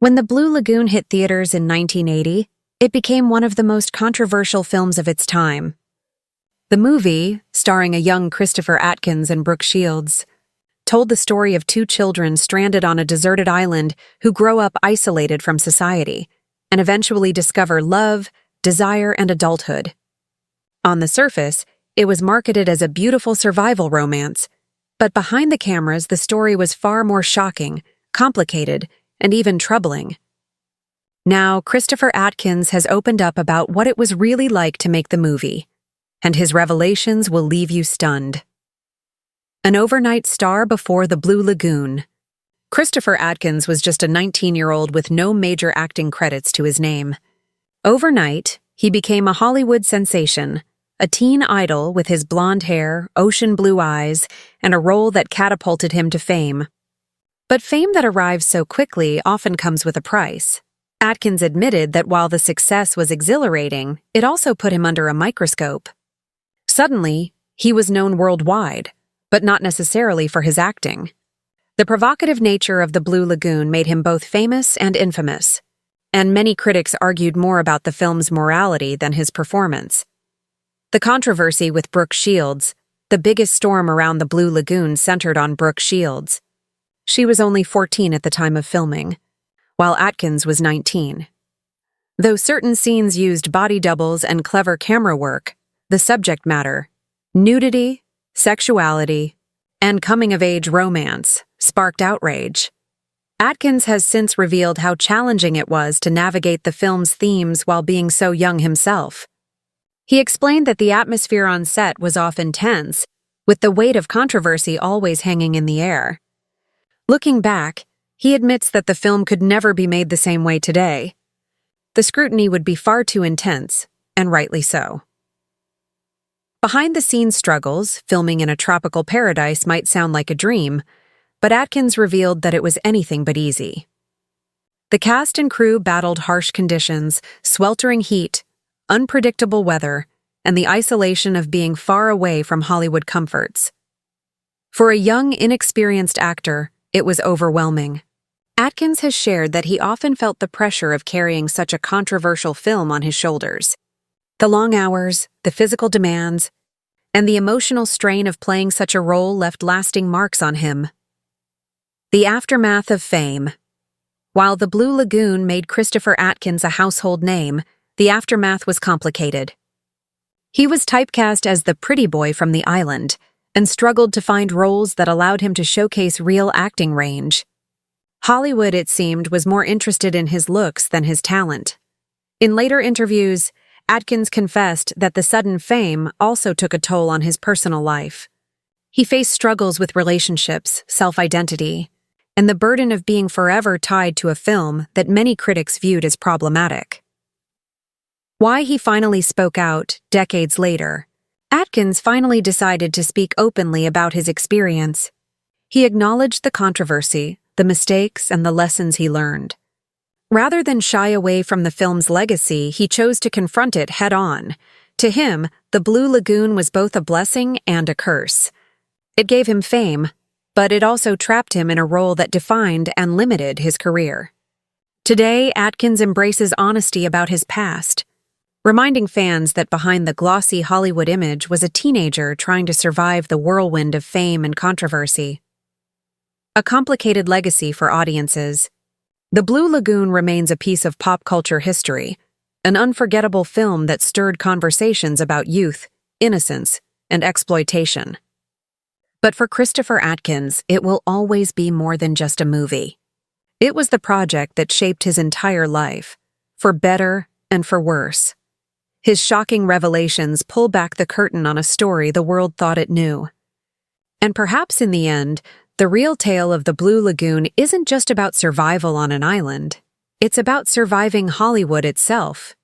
When The Blue Lagoon hit theaters in 1980, it became one of the most controversial films of its time. The movie, starring a young Christopher Atkins and Brooke Shields, told the story of two children stranded on a deserted island who grow up isolated from society and eventually discover love, desire, and adulthood. On the surface, it was marketed as a beautiful survival romance, but behind the cameras the story was far more shocking, complicated, and even troubling. Now, Christopher Atkins has opened up about what it was really like to make the movie, and his revelations will leave you stunned. An overnight star before The Blue Lagoon. Christopher Atkins was just a 19-year-old with no major acting credits to his name. Overnight, he became a Hollywood sensation, a teen idol with his blonde hair, ocean blue eyes, and a role that catapulted him to fame. But fame that arrives so quickly often comes with a price. Atkins admitted that while the success was exhilarating, it also put him under a microscope. Suddenly, he was known worldwide, but not necessarily for his acting. The provocative nature of The Blue Lagoon made him both famous and infamous, and many critics argued more about the film's morality than his performance. The controversy with Brooke Shields, the biggest storm around The Blue Lagoon centered on Brooke Shields. She was only 14 at the time of filming, while Atkins was 19. Though certain scenes used body doubles and clever camera work, the subject matter, nudity, sexuality, and coming-of-age romance, sparked outrage. Atkins has since revealed how challenging it was to navigate the film's themes while being so young himself. He explained that the atmosphere on set was often tense, with the weight of controversy always hanging in the air. Looking back, he admits that the film could never be made the same way today. The scrutiny would be far too intense, and rightly so. Behind-the-scenes struggles, filming in a tropical paradise might sound like a dream, but Atkins revealed that it was anything but easy. The cast and crew battled harsh conditions, sweltering heat, unpredictable weather, and the isolation of being far away from Hollywood comforts. For a young, inexperienced actor, it was overwhelming. Atkins has shared that he often felt the pressure of carrying such a controversial film on his shoulders. The long hours, the physical demands, and the emotional strain of playing such a role left lasting marks on him. The aftermath of fame. While The Blue Lagoon made Christopher Atkins a household name, the aftermath was complicated. He was typecast as the pretty boy from the island, and struggled to find roles that allowed him to showcase real acting range. Hollywood, it seemed, was more interested in his looks than his talent. In later interviews, Atkins confessed that the sudden fame also took a toll on his personal life. He faced struggles with relationships, self-identity, and the burden of being forever tied to a film that many critics viewed as problematic. Why he finally spoke out, decades later. Atkins finally decided to speak openly about his experience. He acknowledged the controversy, the mistakes, and the lessons he learned. Rather than shy away from the film's legacy, he chose to confront it head-on. To him, The Blue Lagoon was both a blessing and a curse. It gave him fame, but it also trapped him in a role that defined and limited his career. Today, Atkins embraces honesty about his past, reminding fans that behind the glossy Hollywood image was a teenager trying to survive the whirlwind of fame and controversy. A complicated legacy for audiences. The Blue Lagoon remains a piece of pop culture history, an unforgettable film that stirred conversations about youth, innocence, and exploitation. But for Christopher Atkins, it will always be more than just a movie. It was the project that shaped his entire life, for better and for worse. His shocking revelations pull back the curtain on a story the world thought it knew. And perhaps in the end, the real tale of The Blue Lagoon isn't just about survival on an island. It's about surviving Hollywood itself.